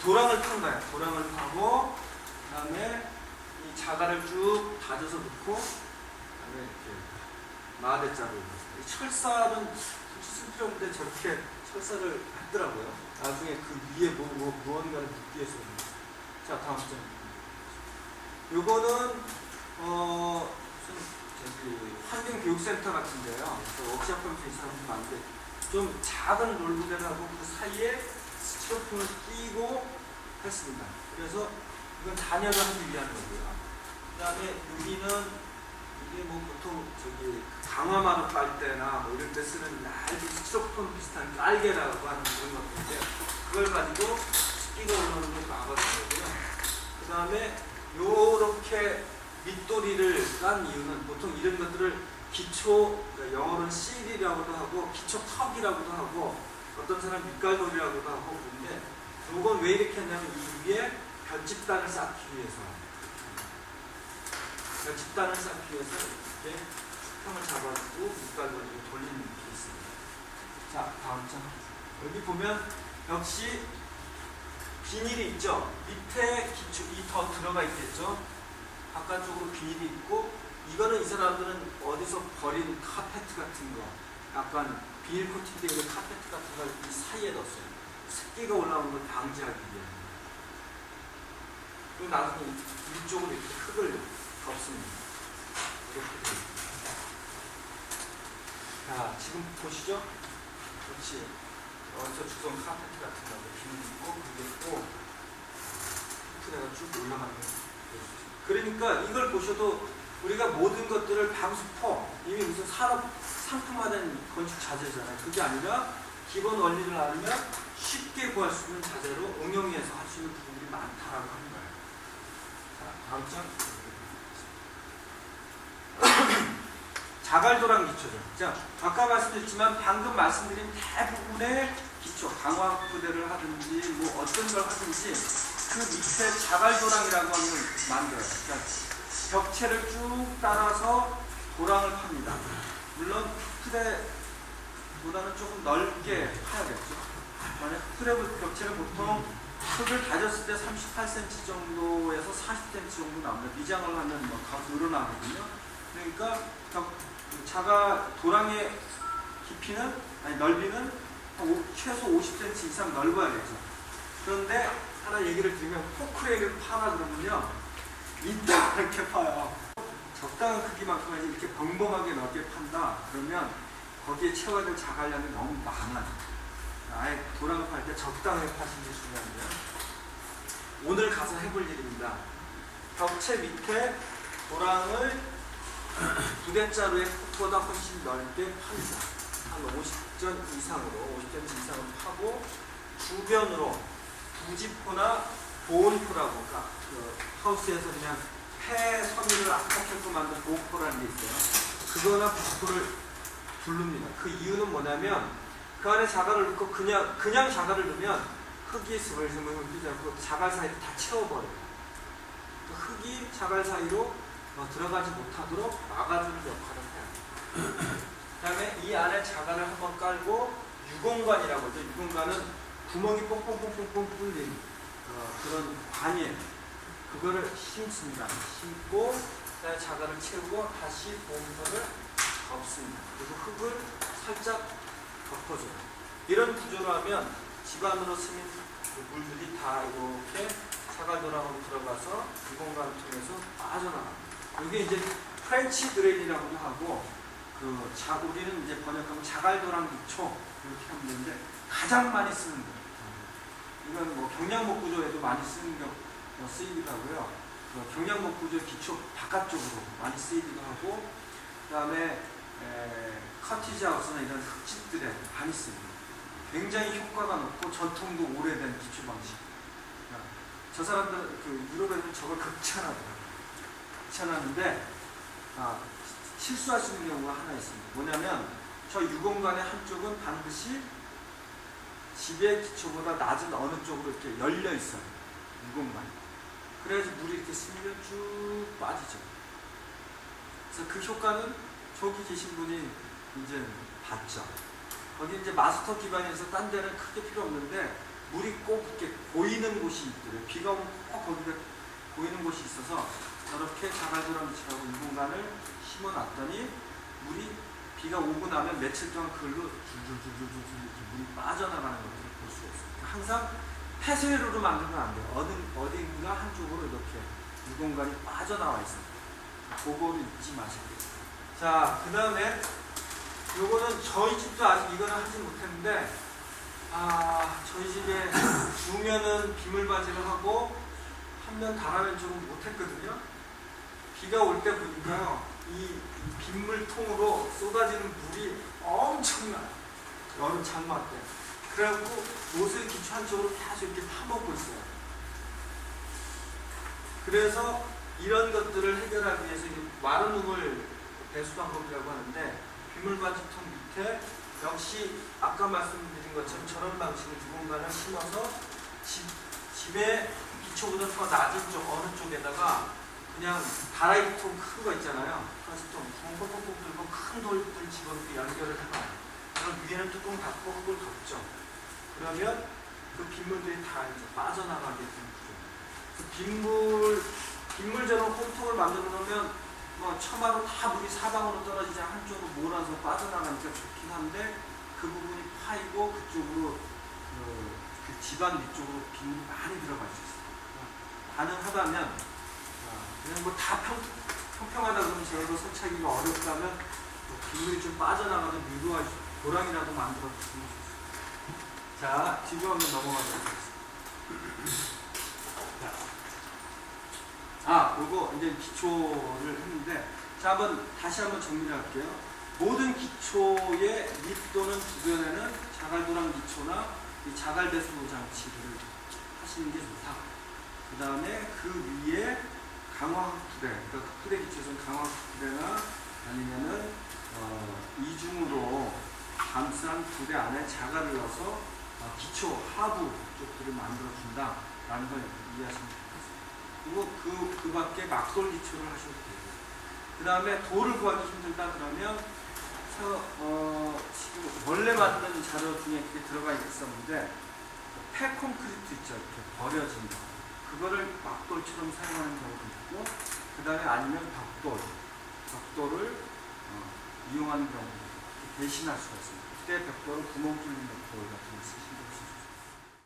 도랑을 판 거야. 도랑을 파고 그다음에 이 자갈을 쭉 다져서 넣고 그다음에 이렇게 마대자루. 이 철사는 쓸 필요 없는데 저렇게 철사를 했더라고요. 나중에 그 위에 무언가를 묻기 위해서. 자, 다음 점. 요거는 저기 환경교육센터 같은데요. 워크숍하면서 이 사람들 많은데 좀 작은 롤부대하고 그 사이에 스티로폼을 끼고 했습니다. 그래서 이건 단열을 하기 위한 거고요. 그 다음에 여기는 이게 뭐 보통 저기 강화마루 깔 때나 뭐 이런 데 쓰는 얇은 스티로폼 비슷한 깔개라고 하는 그런 것인데 그걸 가지고 습기가 올라오는 걸 막아주는 거고요. 그 다음에 요렇게 밑도리를 깐 이유는 보통 이런 것들을 기초, 그러니까 영어로는 CD라고도 하고 기초 턱이라고도 하고 어떤 사람 밑갈돌이라고도 하고 그런데 요건 왜 이렇게 했냐면 이 위에 볏짚단을 쌓기 위해서 볏짚단을 쌓기 위해서 이렇게 수평을 잡아주고 밑갈돌이를 돌리는 게 있습니다. 자, 다음 장. 여기 보면 역시 비닐이 있죠. 밑에 기초이 더 들어가 있겠죠. 바깥쪽으로 비닐이 있고 이거는 이 사람들은 어디서 버린 카페트 같은 거 약간 비닐 코팅되어 있는 카페트 같은 걸 이 사이에 넣었어요. 습기가 올라오는 걸 방지하기 위해. 그리고 나중에 위쪽으로 이렇게 흙을 덮습니다. 이렇게. 자, 지금 보시죠? 그렇지. 어디서 주성 카페트 같은 거 비닐 있고 그게 또 흙에다가 쭉 올라가는 거예요. 그러니까 이걸 보셔도 우리가 모든 것들을 방수포 이미 무슨 산업 상품화된 건축 자재잖아요. 그게 아니라 기본 원리를 알면 쉽게 구할 수 있는 자재로 응용해서 할 수 있는 부분들이 많다라고 하는 거예요. 자, 다음 장. 자갈도랑 기초죠. 자, 아까 말씀드렸지만 방금 말씀드린 대부분의 기초, 강화부대를 하든지 뭐 어떤 걸 하든지 그 밑에 자갈도랑이라고 하는 걸 만들어요. 그러니까 벽체를 쭉 따라서 도랑을 팝니다. 물론 흙보다는 조금 넓게 파야겠죠. 만약 벽체를 보통 흙을 다졌을 때 38cm 정도에서 40cm 정도 나옵니다. 미장을 하면 뭐 가서 늘어나거든요. 그러니까 도랑의 깊이는 넓이는 최소 50cm 이상 넓어야겠죠. 그런데 하나 얘기를 드리면 포크레인을 파라 그러면요 이따 이렇게 파요. 적당한 크기만큼 이렇게 벙벙하게 넓게 판다 그러면 거기에 채워야 될 자갈량이 너무 많아요. 아예 도랑을 팔 때 적당하게 파시는 게 중요한데요. 오늘 가서 해볼 일입니다. 벽체 밑에 도랑을 부대자루의 폭보다 훨씬 넓게 팝니다. 한 50전 이상으로 50cm 이상으로 파고 주변으로 부지포나 보온포라고 그러니까 그 하우스에서 그냥 폐 섬유를 압착해서 만든 보온포라는 게 있어요. 그거나 부지포를 두릅니다. 그 이유는 뭐냐면 그 안에 자갈을 넣고 그냥 자갈을 넣으면 흙이 스물스물 흘리지 않고 자갈 사이를 다 채워버려요. 그 흙이 자갈 사이로 들어가지 못하도록 막아주는 역할을 해요. 그 다음에 이 안에 자갈을 한번 깔고 유공관이라고 하죠. 유공관은 구멍이 뽕뽕뽕뽕뽕 뚫린 그런 관이에요. 그거를 심습니다. 심고 그다음에 자갈을 채우고 다시 보온포를 덮습니다. 그리고 흙을 살짝 덮어줘요. 이런 구조로 하면 집안으로 스민 물들이 다 이렇게 자갈도랑으로 들어가서 유공관을 통해서 빠져나갑니다. 이게 이제 프렌치 드레인이라고도 하고 우리는 이제 번역하면 자갈도랑 기초 이렇게 하면 되는데 가장 많이 쓰는 거. 이건 뭐 경량목 구조에도 많이 쓰이기도 하고요. 경량목 구조 기초 바깥쪽으로 많이 쓰이기도 하고, 그 다음에 커티지 하우스나 이런 흙집들에 많이 쓰입니다. 굉장히 효과가 높고 전통도 오래된 기초 방식. 저 사람들 유럽에서는 저걸 극찬하더라고요. 극찬하는데 실수할 수 있는 경우가 하나 있습니다. 뭐냐면 저 유공관의 한쪽은 반드시 집의 기초보다 낮은 어느 쪽으로 이렇게 열려 있어요. 유공관이. 그래야지 물이 이렇게 스밀려 쭉 빠지죠. 그래서 그 효과는 저기 계신 분이 이제 봤죠. 거기 이제 마스터 기반에서 딴 데는 크게 필요 없는데 물이 꼭 이렇게 고이는 곳이 있더래요. 비가 오면 꼭 거기가 고이는 곳이 있어서 저렇게 자갈도랑 밑이라고 이 공간을 심어놨더니 물이 비가 오고 나면 며칠 동안 그걸로 줄줄줄줄줄 물이 빠져나가는 것들을 볼 수가 있어요. 항상 폐쇄로로 만들면 안 돼요. 어딘가 한쪽으로 이렇게 이 공간이 빠져나와 있어요. 그거를 잊지 마시고요. 자, 그 다음에 요거는 저희 집도 아직 이거는 하지 못했는데, 저희 집에 두 면은 비물바지를 하고 한 면 다라면 조금 못했거든요. 비가 올 때 보니까요, 이 빗물통으로 쏟아지는 물이 엄청나요. 여름 장마 때. 그래갖고 옷을 기초 한쪽으로 계속 이렇게 파먹고 있어요. 그래서 이런 것들을 해결하기 위해서 마른 우물 배수 방법이라고 하는데, 빗물바지통 밑에 역시 아까 말씀드린 것처럼 저런 방식의 두 공간을 심어서 집의 기초보다 더 낮은 쪽 어느 쪽에다가 그냥 다라이통 큰 거 있잖아요. 플라스틱통 구멍 꼭꼭꼭 뚫고 큰 돌들 집어넣고 연결을 해봐요. 그럼 위에는 뚜껑 닫고 흙을 덮죠. 그러면 그 빗물들이 다 이제 빠져나가게 되는 구조입니다. 빗물 전용 홈통을 만들어 놓으면 뭐 처마로 다 물이 사방으로 떨어지지 한쪽으로 몰아서 빠져나가니까 좋긴 한데, 그 부분이 파이고 그쪽으로 그 집안 위쪽으로 빗물이 많이 들어갈 수 있어요. 가능하다면 그냥 뭐 다 평평하다 그러면 저희도 설치하기가 어렵다면 빗물이 좀 빠져나가는 유도할 도랑이라도 만들어 주시면 좋겠습니다. 자, 뒤로 한번 넘어가도록 하겠습니다. 요거 이제 기초를 했는데, 자, 다시 한번 정리를 할게요. 모든 기초의 밑 또는 주변에는 자갈도랑 기초나 이 자갈 배수 장치를 하시는 게 좋다. 그 다음에 그 위에 강화 흑투대, 그러니까 흑투대 기초에서는 강화 흑투대나 아니면은 이중으로 감싼 부대 안에 자갈을 넣어서 기초 하부 쪽들을 만들어 준다라는 걸 이해하시면 됩니다. 그리고 그 밖에 막돌 기초를 하셔도 되고, 그 다음에 돌을 구하기 힘들다 그러면 지금 원래 만든 자료 중에 그게 들어가 있었는데, 폐콘크리트 있죠, 이렇게 버려진 거, 그거를 막돌처럼 사용하는 경우도 있고, 그 다음에 아니면 벽돌을 이용하는 경우도 대신할 수가 있습니다. 그때 벽돌은 구멍 뚫린 벽돌 같은 거 쓰시면 됩니다.